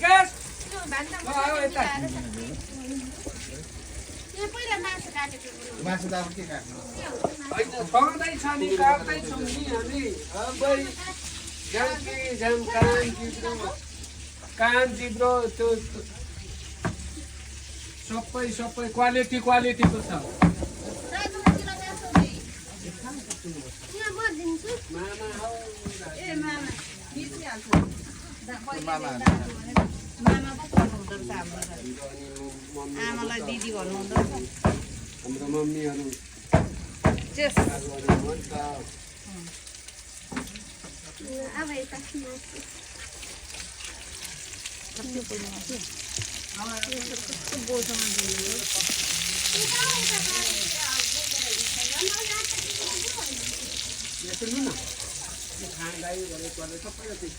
विकास मासु त अब के काट्नु छँदैछ नि काट्दैछौँ नि हामी अबै कान जिब्रो त्यो सबै क्वालिटीको छ आमालाई दिदी भन्नुहुँदो रहेछ हाम्रो मम्मीहरू खाँदै गरेको सबैलाई